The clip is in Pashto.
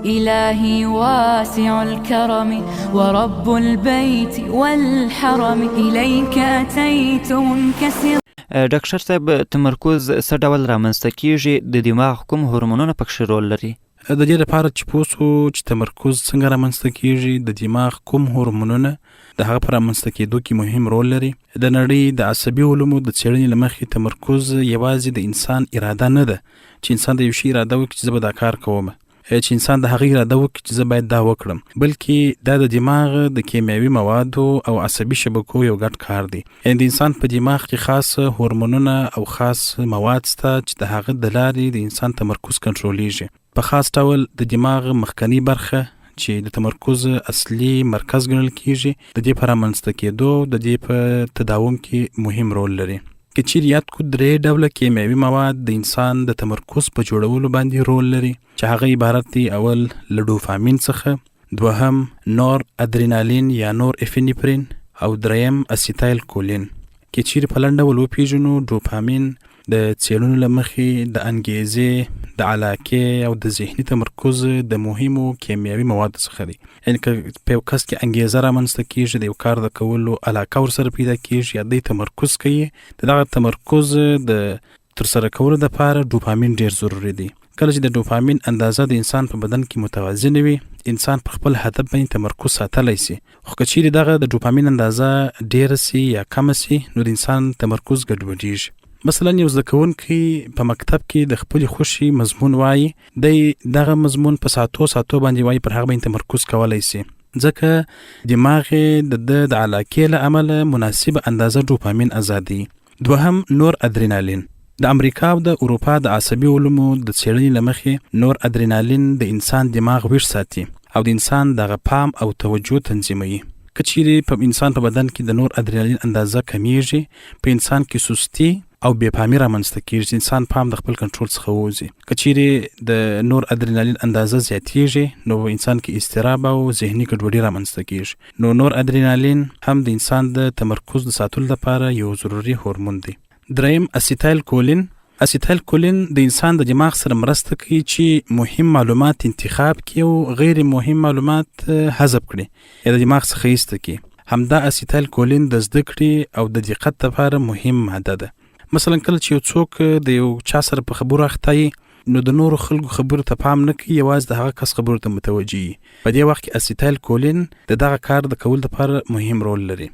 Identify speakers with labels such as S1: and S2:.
S1: إلهي واسع الكرم ورب البيت والحرم إليك أتيت منكسر.
S2: ډاکټر صاحب تمرکز څه ډول رامنځته کیږي؟ د دماغ کوم هورمونونه پکې رول لري؟
S3: د دې لپاره چې پوه سو چې تمرکز څنګه رامنځته کیږي، د دماغ کوم هورمونونه د هغه په رامنځته کېدو کې مهم رول لري. د نړۍ د عصبي علومو د څېړنې له مخې تمرکز یوازې د انسان اراده نه ده چې انسان د یو شي اراده وکړي چې زه به دا کار کوم، چې انسان د هغې اراده وکړي چې زه باید دا وکړم، بلکې دا د دماغ د کیمیاوي موادو او عصبي شبکو یو ګډ کار دی. یعنې د انسان په دماغ کې خاص هورمونونه او خاص مواد شته چې د هغه د لارې د انسان تمرکز کنټرولیږي. په خاص ډول د دماغ مخکنی برخه چې د تمرکز اصلي مرکز ګڼل کیږي، د دې په رامنځته کېدو د دې په تداوم کې مهم رول لري. که چیرې یاد کړو 3 ډوله کیمیاوي مواد د انسان د تمرکز په جوړولو باندې رول لري، چې هغه عبارت دي اول له ډوپامین څخه، دوهم نور ادرینالین یا نور افینفرین، او دریم اسیتایل کولین. که چیرې په لنډ ډول وپېژنو، ډوپامین د څېړنو له مخې د انګیزې، د علاقې او د ذهني تمرکز د مهمو کیمیاوي موادو څخه دی. یعنې که په یو کس کې انګیزه رامنځته کېږي، د یو کار د کولو علاقه ورسره پیدا کېږي یا دی تمرکز کوي، د دغه تمرکز د ترسره کولو دپاره ډوپامین ډېر ضروري دی. کله چې د ډوپامین اندازه د انسان په بدن کې متوازنه وي، انسان په خپل هدف باندې تمرکز ساتلی سي. خو که چیرې دغه د ډوپامین اندازه ډېره سي یا کمه سي، نو د انسان تمرکز ګډوډېږي. مثلا یو زده کوونکی په مکتب کې د خپلې خوښې مضمون وایي، دی دغه مضمون په ساعتو باندې وایي، پر هغه باندې تمرکز کولی سي، ځکه دماغ د علاقې له امله مناسبه اندازه ډوپامین ازادي. دوهم نور ادرینالین. د امریکا او د اروپا د عصبي علومو د څېړنې له مخې نور ادرینالین د انسان دماغ ویښ ساتي او د انسان دغه پام او توجه تنظیموي. که چیرې په انسان په بدن کې د نور ادرینالین اندازه کمیږي، په انسان کې سستی او بې پامي رامنځته کېږي، چې انسان پام د خپل کنټرول څخه ووځي. که چیرې د نور ادرینالین اندازه زیاتېږي، نو انسان کې اضطراب او ذهني ګډوډي رامنځته کېږي. نو نور ادرینالین هم د انسان د تمرکز د ساتلو لپاره یو ضروري هورمون دی. دریم اسیتایل کولین. اسیتایل کولین د انسان د دماغ سره مرسته کوي چې مهم معلومات انتخاب کړي او غیر مهم معلومات حذف کړي یا د دماغ څخه ایسته کړي. همدا اسیتایل کولین د زده کړې او د دقت لپاره مهم ماده ده. مثلا کله چې یو څوک د یو چا سره په خبرو اخته وي، نو د نورو خلکو خبرو ته پام نه کوي، یوازې د هغه کس خبرو ته متوجه وي. په دې وخت کې اسیتایل کولین د دغه کار د کولو لپاره مهم رول لري.